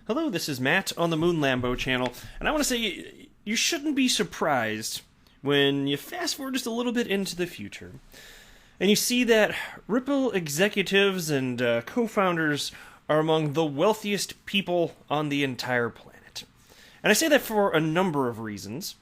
Hello, this is Matt on the Moon Lambo channel, and I want to say you shouldn't be surprised when you fast forward just a little bit into the future, and you see that Ripple executives and co-founders are among the wealthiest people on the entire planet. And I say that for a number of reasons.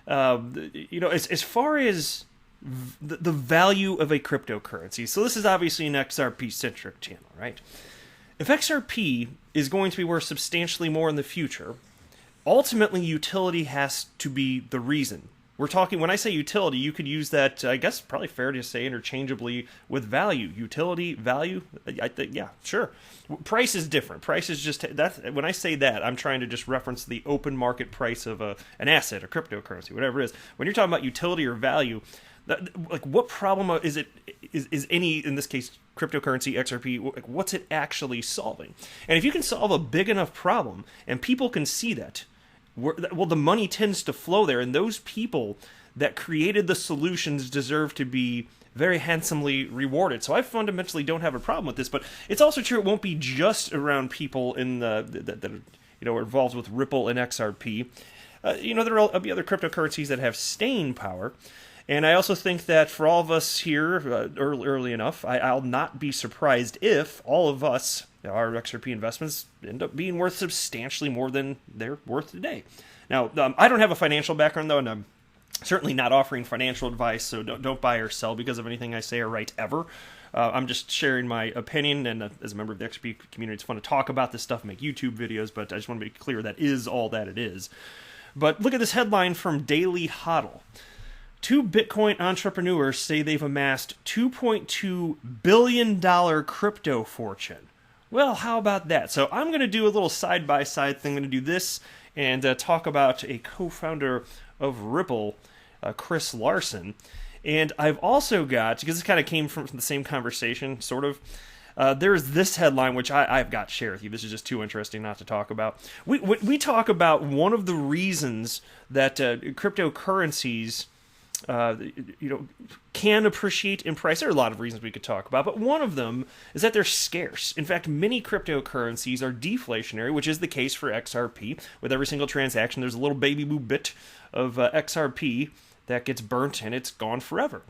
As far as the value of a cryptocurrency, so this is obviously an XRP-centric channel, right? If XRP is going to be worth substantially more in the future, ultimately utility has to be the reason. We're talking, when I say utility, you could use that, I guess probably fair to say interchangeably with value. Utility, value, yeah, sure. Price is different. Price is just, when I say that, I'm trying to just reference the open market price of an asset, a cryptocurrency, whatever it is. When you're talking about utility or value, what problem is any, in this case, cryptocurrency, XRP, what's it actually solving? And if you can solve a big enough problem, and people can see that, the money tends to flow there, and those people that created the solutions deserve to be very handsomely rewarded. So I fundamentally don't have a problem with this, but it's also true it won't be just around people in that are involved with Ripple and XRP. There will be other cryptocurrencies that have staying power. And I also think that for all of us here, early enough, I'll not be surprised if all of us, our XRP investments, end up being worth substantially more than they're worth today. Now, I don't have a financial background, though, and I'm certainly not offering financial advice, so don't buy or sell because of anything I say or write ever. I'm just sharing my opinion, and as a member of the XRP community, it's fun to talk about this stuff, make YouTube videos, but I just want to be clear that is all that it is. But look at this headline from Daily Hodl. 2 Bitcoin entrepreneurs say they've amassed $2.2 billion crypto fortune. Well, how about that? So I'm going to do a little side-by-side thing. I'm going to do this and talk about a co-founder of Ripple, Chris Larsen. And I've also got, because this kind of came from the same conversation, sort of, there's this headline, which I've got to share with you. This is just too interesting not to talk about. We talk about one of the reasons that cryptocurrencies can appreciate in price. There are a lot of reasons we could talk about, but one of them is that they're scarce. In fact, many cryptocurrencies are deflationary, which is the case for XRP. With every single transaction, there's a little baby boo bit of XRP that gets burnt, and it's gone forever.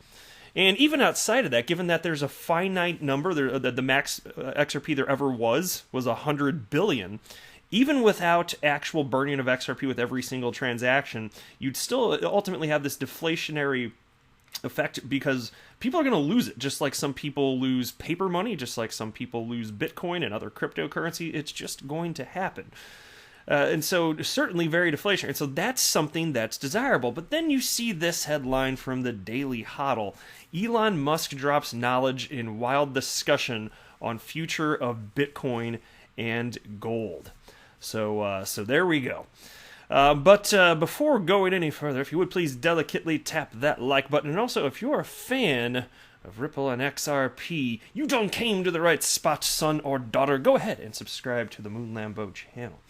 And even outside of that, given that there's a finite number, the max XRP there ever was 100 billion. Even without actual burning of XRP with every single transaction, you'd still ultimately have this deflationary effect because people are going to lose it, just like some people lose paper money, just like some people lose Bitcoin and other cryptocurrency. It's just going to happen. And so certainly very deflationary. And so that's something that's desirable. But then you see this headline from the Daily Hodl. Elon Musk drops knowledge in wild discussion on future of Bitcoin and gold. So there we go. But before going any further, if you would please delicately tap that like button. And also, if you're a fan of Ripple and XRP, you done came to the right spot, son or daughter. Go ahead and subscribe to the Moon Lambo channel.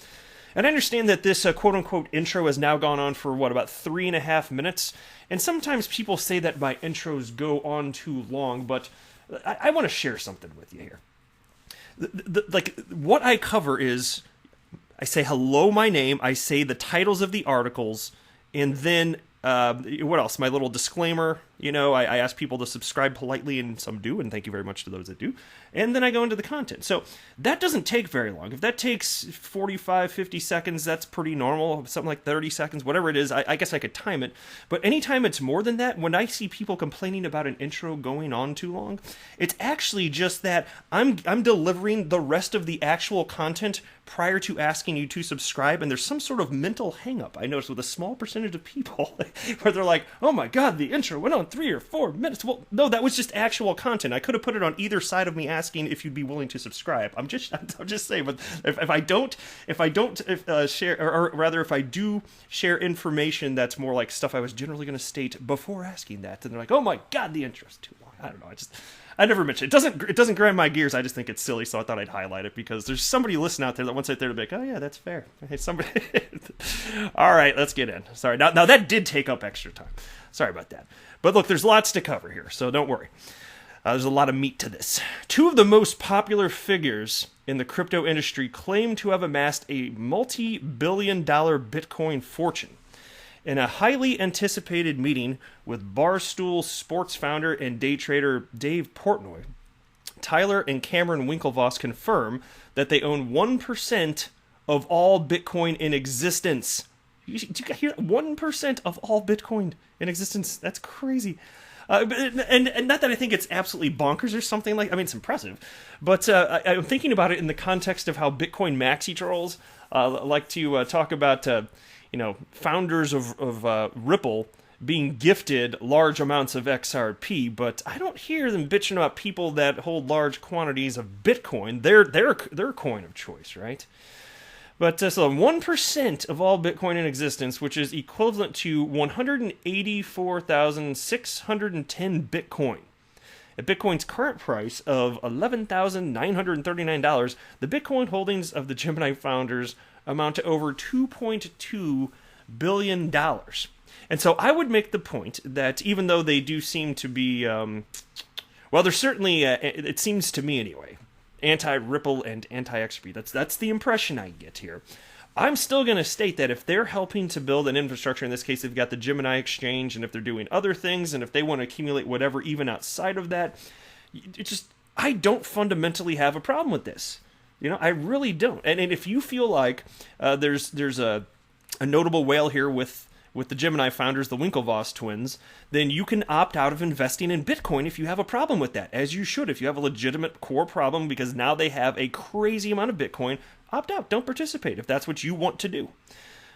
And I understand that this quote-unquote intro has now gone on for, about 3.5 minutes. And sometimes people say that my intros go on too long, but I want to share something with you here. What I cover is, I say, hello, my name, I say the titles of the articles, and then, what else? My little disclaimer, I ask people to subscribe politely, and some do, and thank you very much to those that do. And then I go into the content. So that doesn't take very long. If that takes 45, 50 seconds, that's pretty normal. Something like 30 seconds, whatever it is, I guess I could time it. But anytime it's more than that, when I see people complaining about an intro going on too long, it's actually just that I'm delivering the rest of the actual content prior to asking you to subscribe, and there's some sort of mental hang-up, I noticed, with a small percentage of people, where they're like, oh my god, the intro went on 3 or 4 minutes. Well, no, that was just actual content. I could have put it on either side of me asking if you'd be willing to subscribe. I'm just saying, but if I don't share, or rather if I do share information that's more like stuff I was generally going to state before asking that, then they're like, oh my god, the intro's too long. I don't know, I never mention it. It doesn't grind my gears. I just think it's silly, so I thought I'd highlight it because there's somebody listening out there that wants it there to be like, oh yeah, that's fair. Hey, somebody. All right, let's get in. Sorry. Now that did take up extra time. Sorry about that. But look, there's lots to cover here, so don't worry. There's a lot of meat to this. Two of the most popular figures in the crypto industry claim to have amassed a multi-billion-dollar Bitcoin fortune. In a highly anticipated meeting with Barstool Sports founder and day trader Dave Portnoy, Tyler and Cameron Winklevoss confirm that they own 1% of all Bitcoin in existence. Do you hear that? 1% of all Bitcoin in existence. That's crazy. And not that I think it's absolutely bonkers or something like. I mean, it's impressive, but I'm thinking about it in the context of how Bitcoin maxi trolls like to talk about founders of Ripple being gifted large amounts of XRP, but I don't hear them bitching about people that hold large quantities of Bitcoin. Their coin of choice, right? But so 1% of all Bitcoin in existence, which is equivalent to 184,610 Bitcoin. At Bitcoin's current price of $11,939, the Bitcoin holdings of the Gemini founders amount to over $2.2 billion. And so I would make the point that even though they do seem to be, they're certainly, it seems to me anyway, anti-Ripple and anti-XRP. That's the impression I get here. I'm still going to state that if they're helping to build an infrastructure, in this case they've got the Gemini exchange, and if they're doing other things, and if they want to accumulate whatever even outside of that, I don't fundamentally have a problem with this. I really don't. And if you feel like there's a notable whale here with the Gemini founders, the Winklevoss twins, then you can opt out of investing in Bitcoin if you have a problem with that, as you should. If you have a legitimate core problem because now they have a crazy amount of Bitcoin, opt out. Don't participate if that's what you want to do.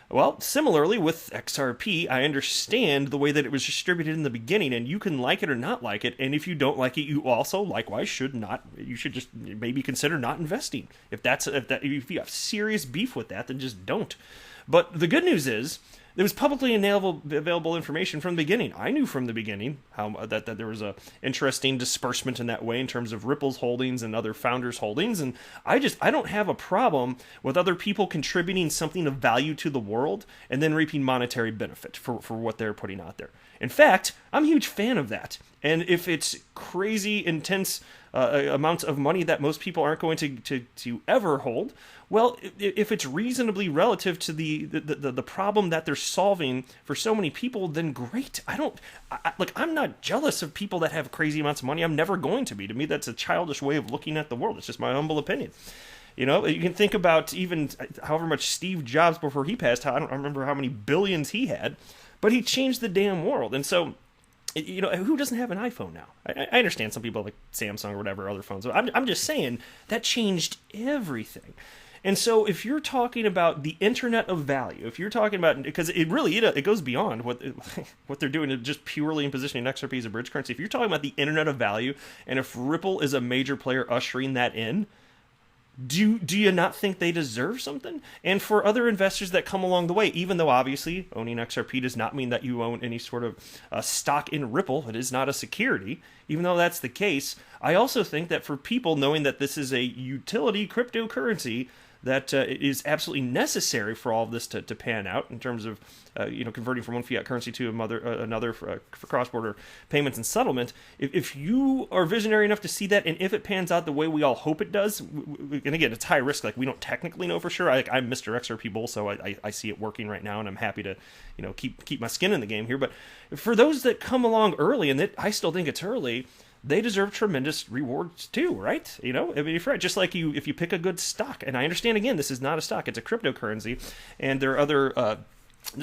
Well, similarly with XRP, I understand the way that it was distributed in the beginning, and you can like it or not like it, and if you don't like it, you also likewise should just maybe consider not investing. If you have serious beef with that, then just don't. But the good news is, there was publicly available information from the beginning. I knew from the beginning how that there was a interesting disbursement in that way in terms of Ripple's holdings and other founders' holdings, and I don't have a problem with other people contributing something of value to the world and then reaping monetary benefit for what they're putting out there. In fact, I'm a huge fan of that. And if it's crazy, intense amounts of money that most people aren't going to ever hold, well, if it's reasonably relative to the problem that they're solving for so many people, then great. I'm not jealous of people that have crazy amounts of money. I'm never going to be. To me, that's a childish way of looking at the world. It's just my humble opinion. You can think about even however much Steve Jobs, before he passed, I don't remember how many billions he had, but he changed the damn world. And so, who doesn't have an iPhone now? I understand some people like Samsung or whatever other phones. I'm just saying that changed everything. And so if you're talking about the internet of value, if you're talking about, because it goes beyond what they're doing, just purely in positioning XRP as a bridge currency. If you're talking about the internet of value, and if Ripple is a major player ushering that in, do you not think they deserve something? And for other investors that come along the way, even though obviously owning XRP does not mean that you own any sort of stock in Ripple, it is not a security, even though that's the case, I also think that for people knowing that this is a utility cryptocurrency, that it is absolutely necessary for all of this to pan out in terms of converting from one fiat currency to another for cross-border payments and settlement. If you are visionary enough to see that, and if it pans out the way we all hope it does, and again, it's high risk, like we don't technically know for sure. I'm Mr. XRP Bull, so I see it working right now, and I'm happy to keep my skin in the game here. But for those that come along early, and I still think it's early, they deserve tremendous rewards too, right? Just like if you pick a good stock, and I understand again, this is not a stock; it's a cryptocurrency, and there are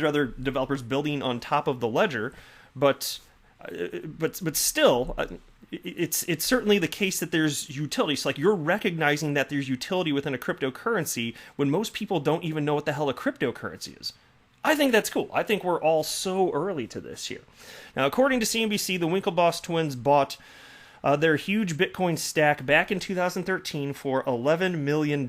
other developers building on top of the ledger, but still, it's certainly the case that there's utility. So like you're recognizing that there's utility within a cryptocurrency when most people don't even know what the hell a cryptocurrency is. I think that's cool. I think we're all so early to this here. Now, according to CNBC, the Winklevoss twins bought their huge Bitcoin stack back in 2013 for $11 million.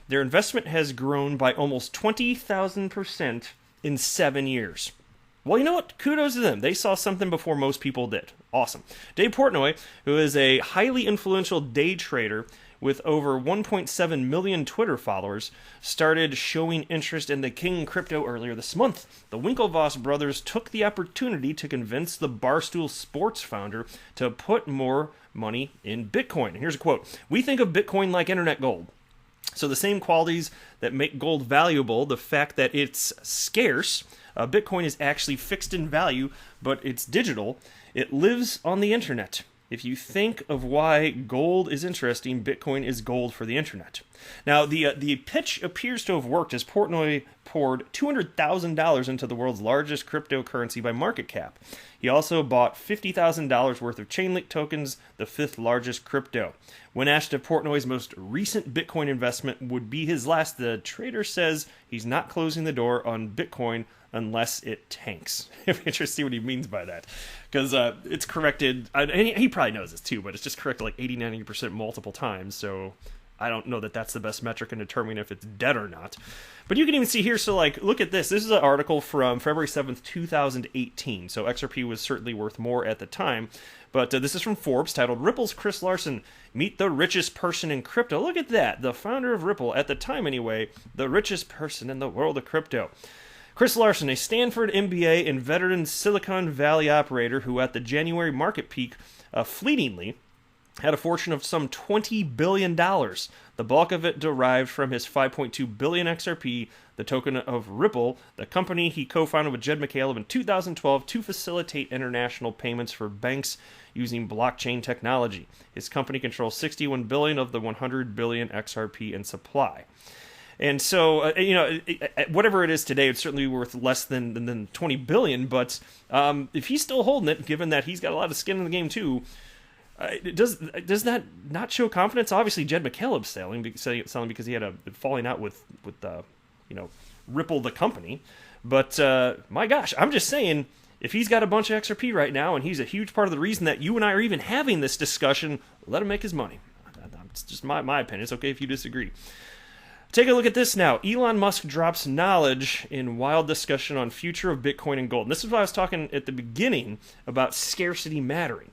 Their investment has grown by almost 20,000% in 7 years. Well, you know what? Kudos to them. They saw something before most people did. Awesome. Dave Portnoy, who is a highly influential day trader with over 1.7 million Twitter followers, started showing interest in the King crypto earlier this month. The Winklevoss brothers took the opportunity to convince the Barstool Sports founder to put more money in Bitcoin. Here's a quote. "We think of Bitcoin like internet gold. So the same qualities that make gold valuable, the fact that it's scarce, Bitcoin is actually fixed in value, but it's digital. It lives on the internet. If you think of why gold is interesting, Bitcoin is gold for the internet." Now, the pitch appears to have worked as Portnoy poured $200,000 into the world's largest cryptocurrency by market cap. He also bought $50,000 worth of Chainlink tokens, the fifth largest crypto. When asked if Portnoy's most recent Bitcoin investment would be his last, the trader says he's not closing the door on Bitcoin unless it tanks. I'm interested to see what he means by that. Because it's corrected, and he probably knows this too, but it's just corrected like 80-90% multiple times, so I don't know that that's the best metric in determining if it's dead or not. But you can even see here, so like, look at this. This is an article from February 7th, 2018, so XRP was certainly worth more at the time. But this is from Forbes, titled "Ripple's Chris Larsen, Meet the Richest Person in Crypto." Look at that. The founder of Ripple, at the time anyway, the richest person in the world of crypto. Chris Larsen, a Stanford MBA and veteran Silicon Valley operator who at the January market peak fleetingly had a fortune of some $20 billion. The bulk of it derived from his 5.2 billion XRP, the token of Ripple, the company he co-founded with Jed McCaleb in 2012 to facilitate international payments for banks using blockchain technology. His company controls 61 billion of the 100 billion XRP in supply. And so, whatever it is today, it's certainly worth less than 20 billion. But if he's still holding it, given that he's got a lot of skin in the game too, does that not show confidence? Obviously, Jed McCaleb's selling because he had a falling out with Ripple the company. But my gosh, I'm just saying, if he's got a bunch of XRP right now and he's a huge part of the reason that you and I are even having this discussion, let him make his money. It's just my opinion. It's okay if you disagree. Take a look at this now. Elon Musk drops knowledge in wild discussion on future of Bitcoin and gold. And this is what I was talking at the beginning about scarcity mattering.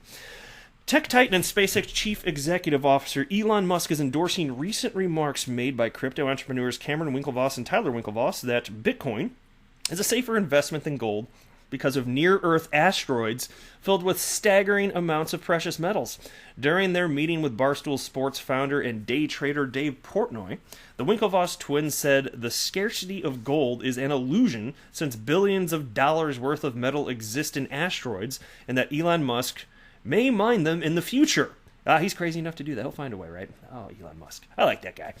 Tech titan and SpaceX chief executive officer Elon Musk is endorsing recent remarks made by crypto entrepreneurs Cameron Winklevoss and Tyler Winklevoss that Bitcoin is a safer investment than gold because of near-Earth asteroids filled with staggering amounts of precious metals. During their meeting with Barstool Sports founder and day trader Dave Portnoy, the Winklevoss twins said the scarcity of gold is an illusion since billions of dollars worth of metal exist in asteroids and that Elon Musk may mine them in the future. He's crazy enough to do that. He'll find a way, right? Oh, Elon Musk. I like that guy.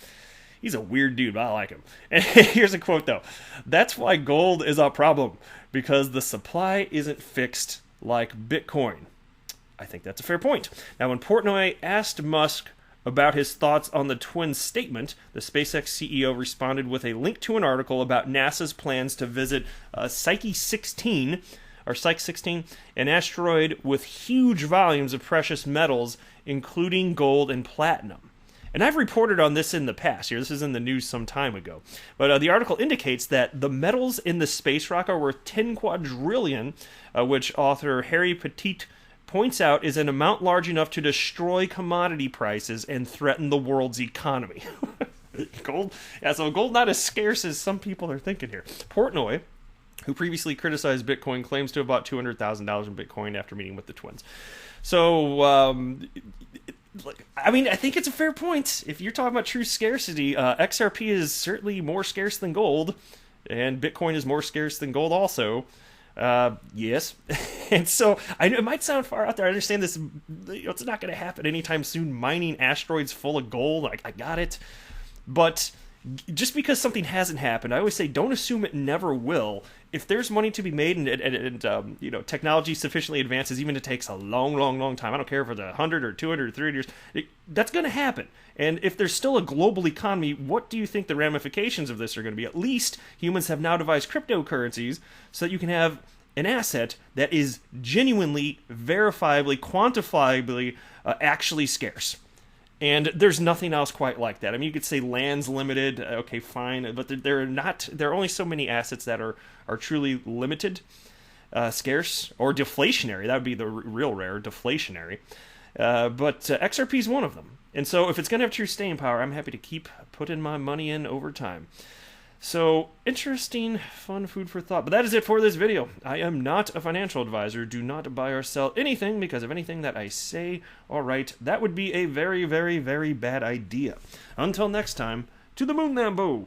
He's a weird dude, but I like him. And here's a quote, though. "That's why gold is a problem, because the supply isn't fixed like Bitcoin." I think that's a fair point. Now, when Portnoy asked Musk about his thoughts on the twins' statement, the SpaceX CEO responded with a link to an article about NASA's plans to visit Psyche 16, an asteroid with huge volumes of precious metals, including gold and platinum. And I've reported on this in the past. Here, this is in the news some time ago. But the article indicates that the metals in the space rock are worth 10 quadrillion, which author Harry Petit points out is an amount large enough to destroy commodity prices and threaten the world's economy. Gold? Yeah, so gold not as scarce as some people are thinking here. Portnoy, who previously criticized Bitcoin, claims to have bought $200,000 in Bitcoin after meeting with the twins. So, I think it's a fair point. If you're talking about true scarcity, XRP is certainly more scarce than gold, and Bitcoin is more scarce than gold also. Yes. And so, it might sound far out there. I understand this, it's not going to happen anytime soon, mining asteroids full of gold. I got it. But just because something hasn't happened, I always say don't assume it never will. If there's money to be made and technology sufficiently advances, even if it takes a long time, I don't care if it's 100 or 200 or 300 years, that's going to happen. And if there's still a global economy, what do you think the ramifications of this are going to be? At least humans have now devised cryptocurrencies so that you can have an asset that is genuinely, verifiably, quantifiably, actually scarce. And there's nothing else quite like that. I mean, you could say land's limited, okay, fine, but there are only so many assets that are truly limited, scarce, or deflationary. That would be the real rare, deflationary. But XRP is one of them. And so if it's going to have true staying power, I'm happy to keep putting my money in over time. So, interesting, fun food for thought. But that is it for this video. I am not a financial advisor. Do not buy or sell anything because of anything that I say or write. That would be a very, very, very bad idea. Until next time, to the moon, Lambo!